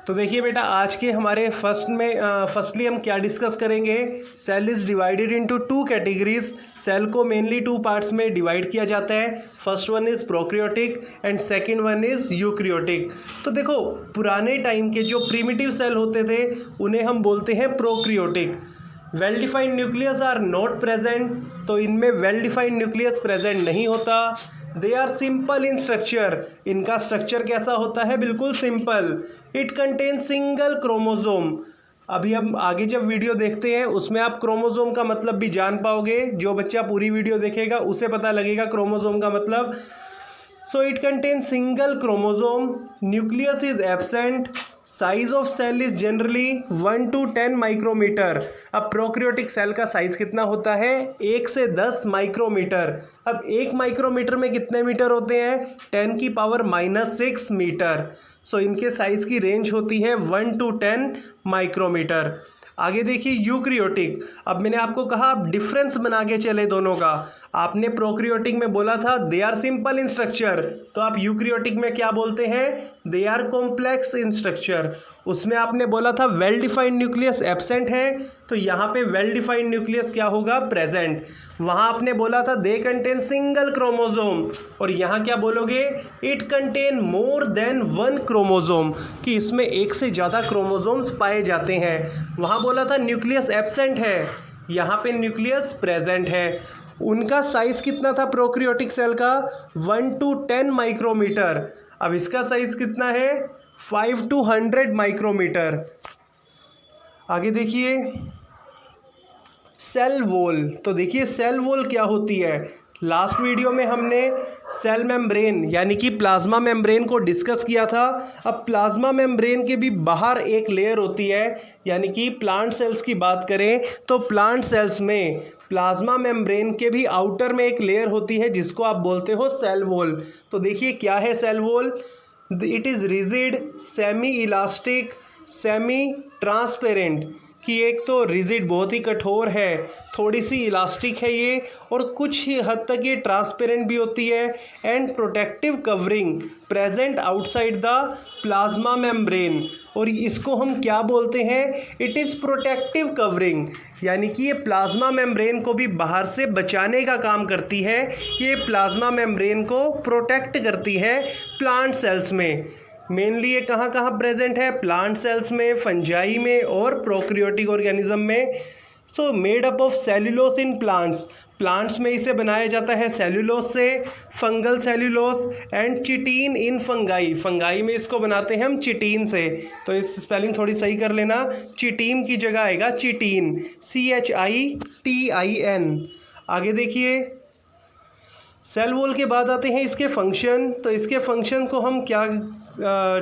तो देखिए बेटा, आज के हमारे फर्स्टली हम क्या डिस्कस करेंगे। Cell is divided into two categories. Cell को मेनली टू पार्ट्स में डिवाइड किया जाता है। First one is prokaryotic and second one is eukaryotic. तो देखो, पुराने टाइम के जो प्रिमिटिव सेल होते थे उन्हें हम बोलते हैं prokaryotic. Well defined nucleus are not present, तो इनमें वेल डिफाइंड न्यूक्लियस प्रेजेंट नहीं होता। They are simple in structure, इनका स्ट्रक्चर कैसा होता है, बिल्कुल simple. It contain single chromosome. अभी हम आगे जब वीडियो देखते हैं उसमें आप क्रोमोजोम का मतलब भी जान पाओगे। जो बच्चा पूरी वीडियो देखेगा उसे पता लगेगा क्रोमोजोम का मतलब। So it contains single chromosome, nucleus is absent, size of cell is generally 1 to 10 micrometre. अब प्रोक्रियोटिक सेल का साइज कितना होता है, 1 से 10 माइक्रोमीटर। अब 1 माइक्रोमीटर में कितने मीटर होते हैं, 10 की पावर -6 मीटर। सो इनके साइज की रेंज होती है 1 to 10 माइक्रोमीटर। आगे देखिए यूक्रियोटिक। अब मैंने आपको कहा आप डिफरेंस बना के चले दोनों का। आपने प्रोक्रियोटिक में बोला था they are simple in structure, तो आप यूक्रियोटिक में क्या बोलते हैं, they are complex in structure. उसमें आपने बोला था वेल डिफाइंड न्यूक्लियस एब्सेंट है, तो यहाँ पे वेल डिफाइंड न्यूक्लियस क्या होगा, प्रेजेंट। वहाँ आपने बोला था दे कंटेन सिंगल क्रोमोजोम, और यहाँ क्या बोलोगे, it contain more than 1 chromosome, कि इसमें एक से ज़्यादा क्रोमोजोम्स पाए जाते हैं। वहाँ बोला था न्यूक्लियस एब्सेंट है, यहाँ पे न्यूक्लियस प्रेजेंट है। उनका साइज कितना था प्रोक्रियोटिक सेल का, 1 to 10 माइक्रोमीटर। अब इसका साइज कितना है, 5 to 100 माइक्रोमीटर। आगे देखिए सेल वॉल। तो देखिए सेल वॉल क्या होती है। लास्ट वीडियो में हमने सेल मेम्ब्रेन यानी कि प्लाज्मा मेम्ब्रेन को डिस्कस किया था। अब प्लाज्मा मेम्ब्रेन के भी बाहर एक लेयर होती है, यानी कि प्लांट सेल्स की बात करें तो प्लांट सेल्स में प्लाज्मा मेम्ब्रेन के भी आउटर में एक लेयर होती है जिसको आप बोलते हो सेल वॉल। तो देखिए क्या है cell wall, it is rigid, semi elastic, semi transparent. कि एक तो रिजिड बहुत ही कठोर है, थोड़ी सी इलास्टिक है ये, और कुछ ही हद तक ये ट्रांसपेरेंट भी होती है। And protective covering present outside the plasma membrane, और इसको हम क्या बोलते हैं, इट इज़ प्रोटेक्टिव कवरिंग। यानी कि ये प्लाज्मा मेम्ब्रेन को भी बाहर से बचाने का काम करती है। ये प्लाज्मा मेम्ब्रेन को प्रोटेक्ट करती है प्लांट सेल्स में। मेनली ये कहाँ कहाँ प्रेजेंट है, प्लांट सेल्स में, फंजाई में और प्रोक्रियोटिक ऑर्गेनिज्म में। So made up of cellulose in plants, plants में इसे बनाया जाता है सेल्यूलोस से, fungal cellulose and chitin in fungi, fungi में इसको बनाते हैं हम चिटीन से। तो इस स्पेलिंग थोड़ी सही कर लेना, चिटीन की जगह आएगा चिटीन, CHITIN। आगे देखिए सेल वॉल के बाद आते हैं इसके फंक्शन। तो इसके फंक्शन को हम क्या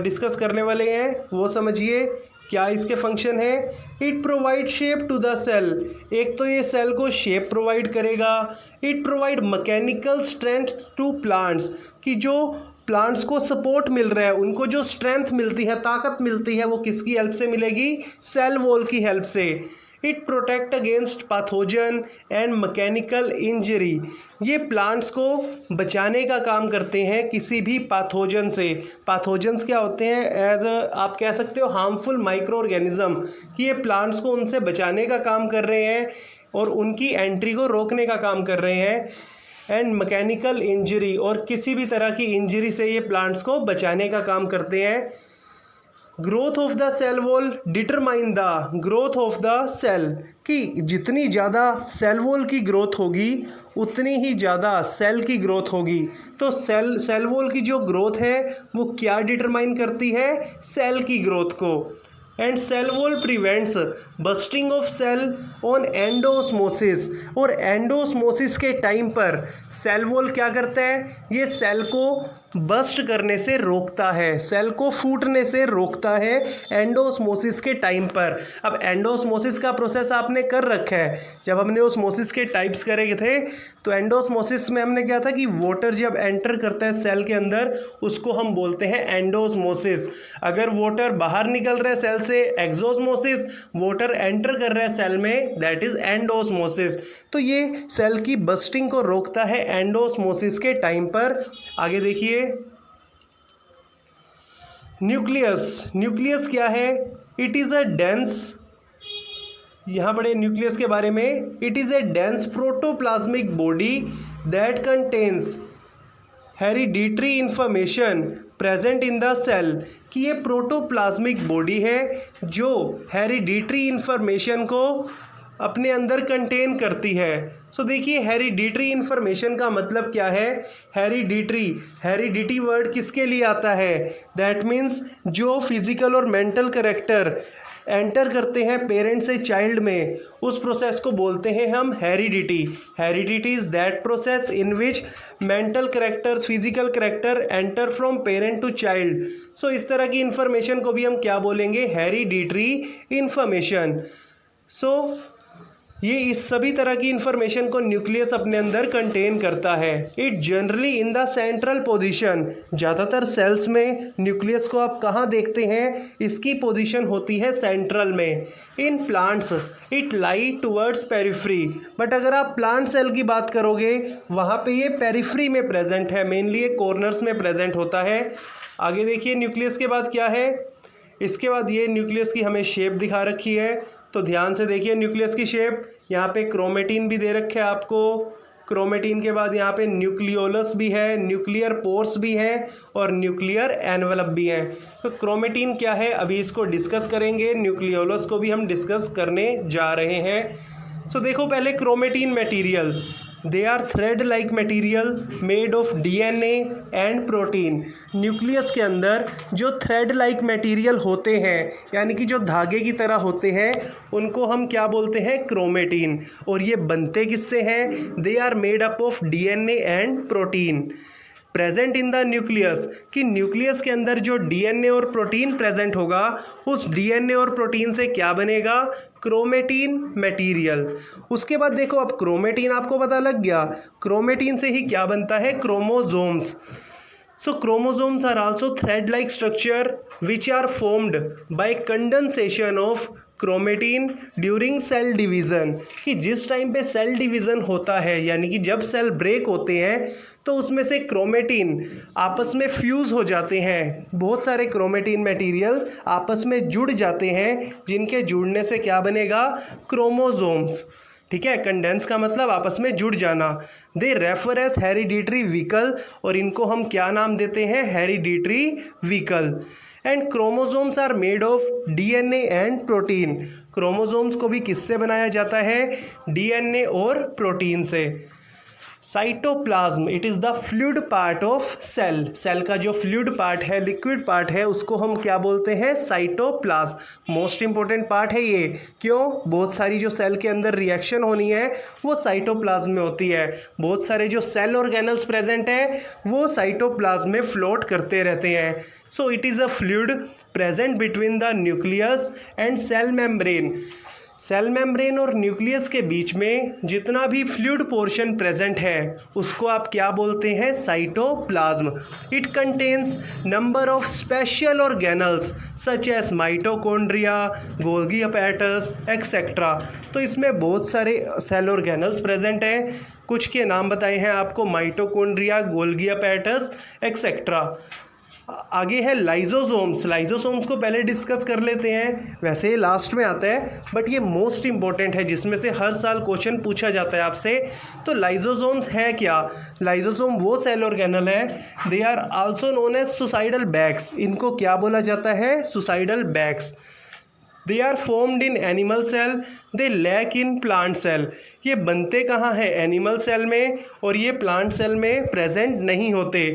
डिस्कस करने वाले हैं वो समझिए। क्या इसके फंक्शन है, it provide shape to the cell. एक तो ये सेल को शेप प्रोवाइड करेगा। It provide mechanical strength to plants, कि जो प्लांट्स को सपोर्ट मिल रहा है, उनको जो स्ट्रेंथ मिलती है, ताकत मिलती है, वो किसकी हेल्प से मिलेगी, सेल वॉल की हेल्प से। It protect against pathogen and mechanical injury, ये प्लांट्स को बचाने का काम करते हैं किसी भी पैथोजन से। पैथोजन्स क्या होते हैं, एज आप कह सकते हो हार्मफुल माइक्रो ऑर्गेनिज्म, कि ये प्लांट्स को उनसे बचाने का काम कर रहे हैं और उनकी एंट्री को रोकने का काम कर रहे हैं। एंड मैकेनिकल इंजरी, और किसी भी तरह की इंजरी से ये प्लांट्स को बचाने का काम करते हैं। Growth of the cell wall determine the growth of the cell, कि जितनी ज़्यादा सेल वॉल की ग्रोथ होगी उतनी ही ज़्यादा सेल की ग्रोथ होगी। तो सेल वॉल की जो ग्रोथ है वो क्या डिटरमाइन करती है, सेल की ग्रोथ को। And cell wall prevents busting of cell on endosmosis, और एंडोस्मोसिस के टाइम पर सेल वॉल क्या करता है, ये सेल को बस्ट करने से रोकता है, सेल को फूटने से रोकता है एंडोस्मोसिस के टाइम पर। अब एंडोस्मोसिस का प्रोसेस आपने कर रखा है। जब हमने ओस्मोसिस के टाइप्स करे थे तो एंडोस्मोसिस में हमने क्या था कि वाटर जब एंटर करता है सेल के अंदर उसको हम बोलते हैं एंडोस्मोसिस। अगर वाटर बाहर निकल रहा है सेल से, एक्सोस्मोसिस, वाटर एंटर कर रहा है सेल में, दैट इज एंडोस्मोसिस। तो ये सेल की बस्टिंग को रोकता है एंडोस्मोसिस के टाइम पर। आगे देखिए न्यूक्लियस क्या है? इट इज़ अ डेंस, यहाँ पढ़े न्यूक्लियस के बारे में, it is a dense protoplasmic body that contains hereditary information present in the cell, कि ये प्रोटोप्लाज्मिक बॉडी है जो हेरिडिटरी इंफॉर्मेशन को अपने अंदर कंटेन करती है। सो देखिए हेरिडिटरी इंफॉर्मेशन का मतलब क्या है? हेरिडिटी वर्ड किसके लिए आता है? दैट मीन्स जो फिजिकल और मेंटल कैरेक्टर एंटर करते हैं पेरेंट से चाइल्ड में, उस प्रोसेस को बोलते हैं हम heredity. Heredity is that process in which mental characters, physical character enter from parent to child. So इस तरह की इंफॉर्मेशन को भी हम क्या बोलेंगे? Hereditary information. सो ये इस सभी तरह की इंफॉर्मेशन को न्यूक्लियस अपने अंदर कंटेन करता है। It generally in the central position, ज़्यादातर सेल्स में न्यूक्लियस को आप कहाँ देखते हैं? इसकी पोजीशन होती है सेंट्रल में। In plants it lie towards periphery, but अगर आप प्लांट सेल की बात करोगे वहाँ पे ये पेरिफ्री में प्रेजेंट है, मेनली ये कॉर्नर्स में प्रेजेंट होता है। आगे देखिए न्यूक्लियस के बाद क्या है? इसके बाद ये न्यूक्लियस की हमें शेप दिखा रखी है, तो ध्यान से देखिए न्यूक्लियस की शेप। यहाँ पे क्रोमेटिन भी दे रखे है आपको, क्रोमेटिन के बाद यहाँ पे न्यूक्लियोलस भी है, न्यूक्लियर पोर्स भी है और न्यूक्लियर एनवलप भी है। तो क्रोमेटिन क्या है अभी इसको डिस्कस करेंगे, न्यूक्लियोलस को भी हम डिस्कस करने जा रहे हैं। सो देखो पहले chromatin material, they are thread like material made of DNA and protein. Nucleus के अंदर जो थ्रेड लाइक मटेरियल होते हैं, यानी कि जो धागे की तरह होते हैं, उनको हम क्या बोलते हैं? क्रोमेटिन। और ये बनते किससे हैं? They are made up of DNA and protein present in the nucleus, कि न्यूक्लियस के अंदर जो डीएनए और प्रोटीन प्रेजेंट होगा, उस डीएनए और प्रोटीन से क्या बनेगा? Chromatin material. उसके बाद देखो अब क्रोमेटिन आपको पता लग गया, क्रोमेटिन से ही क्या बनता है? Chromosomes. So chromosomes are also thread-like structure which are formed by condensation of chromatin during cell division, कि जिस टाइम पे सेल डिवीज़न होता है, यानी कि जब सेल ब्रेक होते हैं, तो उसमें से क्रोमेटिन आपस में फ्यूज़ हो जाते हैं। बहुत सारे क्रोमेटिन मटेरियल आपस में जुड़ जाते हैं, जिनके जुड़ने से क्या बनेगा? क्रोमोसोम्स। ठीक है, कंडेंस का मतलब आपस में जुड़ जाना। They refer as hereditary vehicle, और इनको हम क्या नाम देते हैं? Hereditary vehicle. And chromosomes are made of DNA and protein. Chromosomes को भी किससे बनाया जाता है? डीएनए और प्रोटीन से। Cytoplasm it is the fluid part of cell. Cell का जो फ्लूइड पार्ट है, लिक्विड पार्ट है, उसको हम क्या बोलते हैं? साइटोप्लाज्म। मोस्ट इंपॉर्टेंट पार्ट है ये। क्यों? बहुत सारी जो सेल के अंदर रिएक्शन होनी है वो साइटोप्लाज्म में होती है। बहुत सारे जो सेल ऑर्गेनल्स प्रेजेंट है वो साइटोप्लाज्म में फ्लोट करते रहते हैं। So it is a fluid present between the nucleus and cell membrane. Cell membrane और न्यूक्लियस के बीच में जितना भी फ्लूइड पोर्शन प्रेजेंट है उसको आप क्या बोलते हैं? Cytoplasm. It contains number of special organelles such as mitochondria, Golgi apparatus etcetera. तो इसमें बहुत सारे सेल ऑर्गेनल्स प्रेजेंट हैं, कुछ के नाम बताए हैं आपको, माइटोकॉन्ड्रिया, गोल्गी अपैरेटस एक्सेट्रा। आगे है लाइजोसोम्स। लाइजोसोम्स को पहले डिस्कस कर लेते हैं, वैसे ये लास्ट में आता है बट ये मोस्ट इंपॉर्टेंट है, जिसमें से हर साल क्वेश्चन पूछा जाता है आपसे। तो लाइजोसोम्स है क्या? लाइजोसोम वो सेल ऑर्गेनल है, they are also known as suicidal bags. इनको क्या बोला जाता है? Suicidal bags. They are formed in animal cell, they lack in plant cell. ये बनते कहाँ हैं? एनिमल सेल में, और ये प्लांट सेल में प्रेजेंट नहीं होते।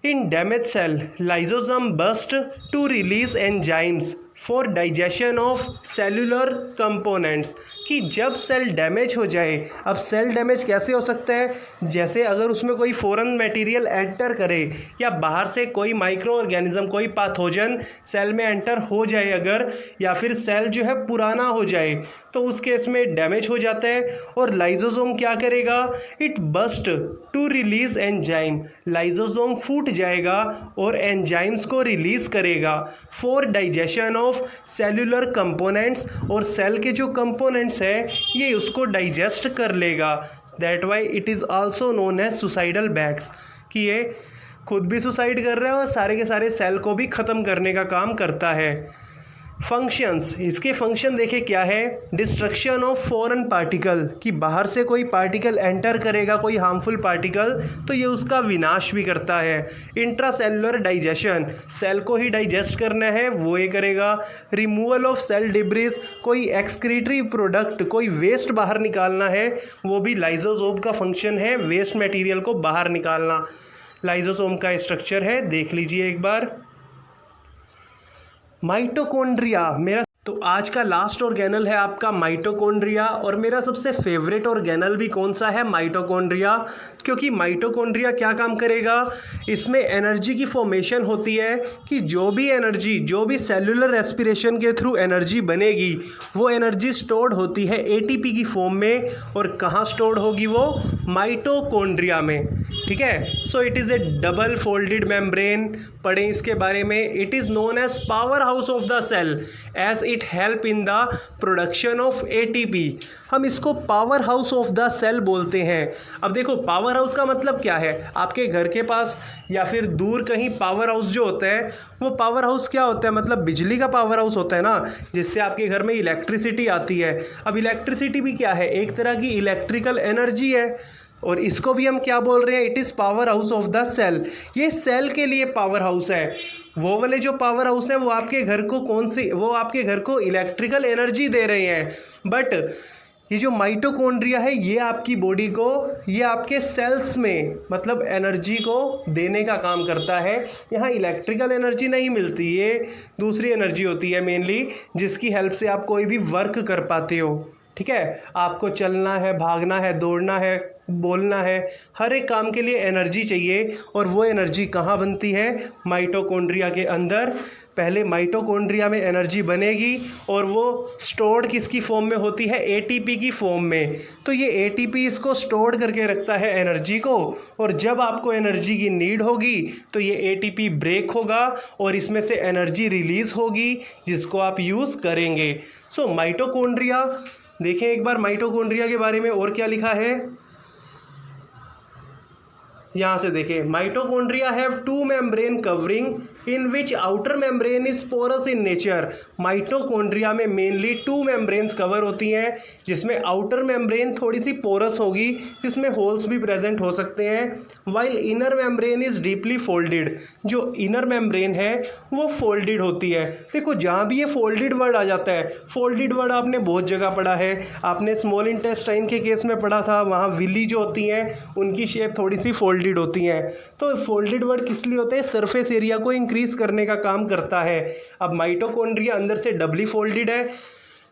In damaged cell, lysosome burst to release enzymes for digestion of cellular components, कि जब सेल डैमेज हो जाए, अब सेल डैमेज कैसे हो सकता है? जैसे अगर उसमें कोई फॉरेन मटेरियल एंटर करे, या बाहर से कोई माइक्रो ऑर्गेनिज्म, कोई पैथोजन सेल में एंटर हो जाए अगर, या फिर सेल जो है पुराना हो जाए, तो उस केस में डैमेज हो जाता है। और लाइजोसोम क्या करेगा? It burst to release enzyme. Lysosome फूट जाएगा और एंजाइम्स को रिलीज करेगा for digestion of cellular components, और सेल के जो कंपोनेंट्स है ये उसको डाइजेस्ट कर लेगा। That why it is also known as suicidal bags, कि ये खुद भी सुसाइड कर रहा है और सारे के सारे सेल को भी ख़त्म करने का काम करता है। फंक्शंस, इसके फंक्शन देखें क्या है। डिस्ट्रक्शन ऑफ फॉरेन पार्टिकल, कि बाहर से कोई पार्टिकल एंटर करेगा, कोई हार्मफुल पार्टिकल, तो ये उसका विनाश भी करता है। इंट्रासेलुलर डाइजेशन, सेल को ही डाइजेस्ट करना है, वो ये करेगा। रिमूवल ऑफ सेल डिब्रीज, कोई एक्सक्रीटरी प्रोडक्ट, कोई वेस्ट बाहर निकालना है, वो भी लाइजोसोम का फंक्शन है, वेस्ट मटेरियल को बाहर निकालना। लाइजोसोम का स्ट्रक्चर है, देख लीजिए एक बार। माइटोकॉन्ड्रिया, मेरा तो आज का लास्ट ऑर्गेनल है आपका माइटोकॉन्ड्रिया, और मेरा सबसे फेवरेट ऑर्गेनल भी कौन सा है, माइटोकॉन्ड्रिया। क्योंकि माइटोकॉन्ड्रिया क्या काम करेगा, इसमें एनर्जी की फॉर्मेशन होती है, कि जो भी एनर्जी, जो भी सेलुलर रेस्पिरेशन के थ्रू एनर्जी बनेगी, वो एनर्जी स्टोर्ड होती है एटीपी की फॉर्म में। और कहाँ स्टोर्ड होगी वो, माइटोकॉन्ड्रिया में। ठीक है, so it is a double folded membrane, पढ़ें इसके बारे में। It is known as power house of the cell as it help in the production of ATP. हम इसको power house of the cell बोलते हैं। अब देखो पावर हाउस का मतलब क्या है, आपके घर के पास या फिर दूर कहीं पावर हाउस जो होता है, वो पावर हाउस क्या होता है, मतलब बिजली का पावर हाउस होता है ना, जिससे आपके घर में इलेक्ट्रिसिटी आती है। अब इलेक्ट्रिसिटी भी क्या है, एक तरह की इलेक्ट्रिकल एनर्जी है, और इसको भी हम क्या बोल रहे हैं, it is power house of the cell. ये सेल के लिए पावर हाउस है। वो वाले जो पावर हाउस है वो आपके घर को वो आपके घर को इलेक्ट्रिकल एनर्जी दे रहे हैं। बट ये जो माइटोकॉन्ड्रिया है, ये आपकी बॉडी को, ये आपके सेल्स में मतलब एनर्जी को देने का काम करता है। यहाँ इलेक्ट्रिकल एनर्जी नहीं मिलती, ये दूसरी एनर्जी होती है मेनली, जिसकी हेल्प से आप कोई भी वर्क कर पाते हो। ठीक है, आपको चलना है, भागना है, दौड़ना है, बोलना है, हर एक काम के लिए एनर्जी चाहिए। और वो एनर्जी कहाँ बनती है, माइटोकॉन्ड्रिया के अंदर। पहले माइटोकॉन्ड्रिया में एनर्जी बनेगी और वो स्टोर्ड किसकी फॉर्म में होती है, एटीपी की फॉर्म में। तो ये एटीपी इसको स्टोर्ड करके रखता है एनर्जी को, और जब आपको एनर्जी की नीड होगी तो ये एटीपी ब्रेक होगा और इसमें से एनर्जी रिलीज़ होगी, जिसको आप यूज़ करेंगे। सो माइटोकॉन्ड्रिया देखें एक बार, माइटोकॉन्ड्रिया के बारे में और क्या लिखा है, यहाँ से देखें। Mitochondria have two membrane covering in which outer membrane is porous in nature. Mitochondria में मेनली टू मेम्ब्रेन्स कवर होती हैं, जिसमें आउटर मेम्ब्रेन थोड़ी सी पोरस होगी, जिसमें होल्स भी प्रेजेंट हो सकते हैं। While inner membrane is deeply folded, जो इनर मेम्ब्रेन है वो फोल्डेड होती है। देखो जहाँ भी ये फोल्डेड वर्ड आ जाता है, फोल्डेड वर्ड आपने बहुत जगह पढ़ा है। आपने स्मॉल इंटेस्टाइन के केस में पढ़ा था, वहाँ विली जो होती हैं उनकी शेप थोड़ी सी फोल्डेड होती हैं। तो फोल्डेड वर्ड किस लिए होते हैं, सरफेस एरिया को इंक्रीज करने का काम करता है। अब माइटोकॉन्ड्रिया अंदर से डबली फोल्डेड है,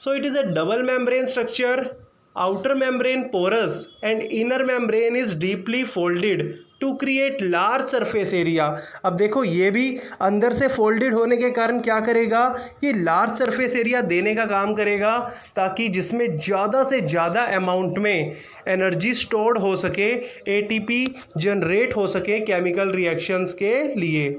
so it is a double membrane structure. Outer membrane porous and inner membrane is deeply folded to create large surface area. अब देखो ये भी अंदर से फोल्डेड होने के कारण क्या करेगा, ये लार्ज सरफेस एरिया देने का काम करेगा, ताकि जिसमें ज़्यादा से ज़्यादा अमाउंट में एनर्जी स्टोर्ड हो सके, एटीपी जनरेट हो सके केमिकल रिएक्शंस के लिए।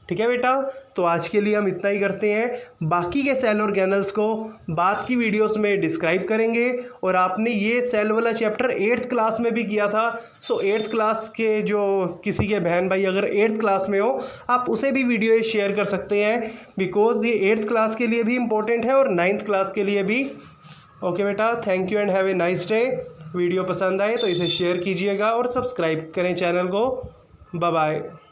ठीक है बेटा, तो आज के लिए हम इतना ही करते हैं। बाकी के सेल ऑर्गेनल्स को बाद की वीडियोस में डिस्क्राइब करेंगे। और आपने ये सेल वाला चैप्टर 8th क्लास में भी किया था, सो 8th क्लास के जो किसी के बहन भाई अगर 8th क्लास में हो, आप उसे भी वीडियो शेयर कर सकते हैं, बिकॉज ये 8th क्लास के लिए भी इम्पोर्टेंट है और 9th क्लास के लिए भी। ओके बेटा, thank you and have a nice day. Video पसंद आए तो इसे शेयर कीजिएगा और सब्सक्राइब करें चैनल को। Bye bye.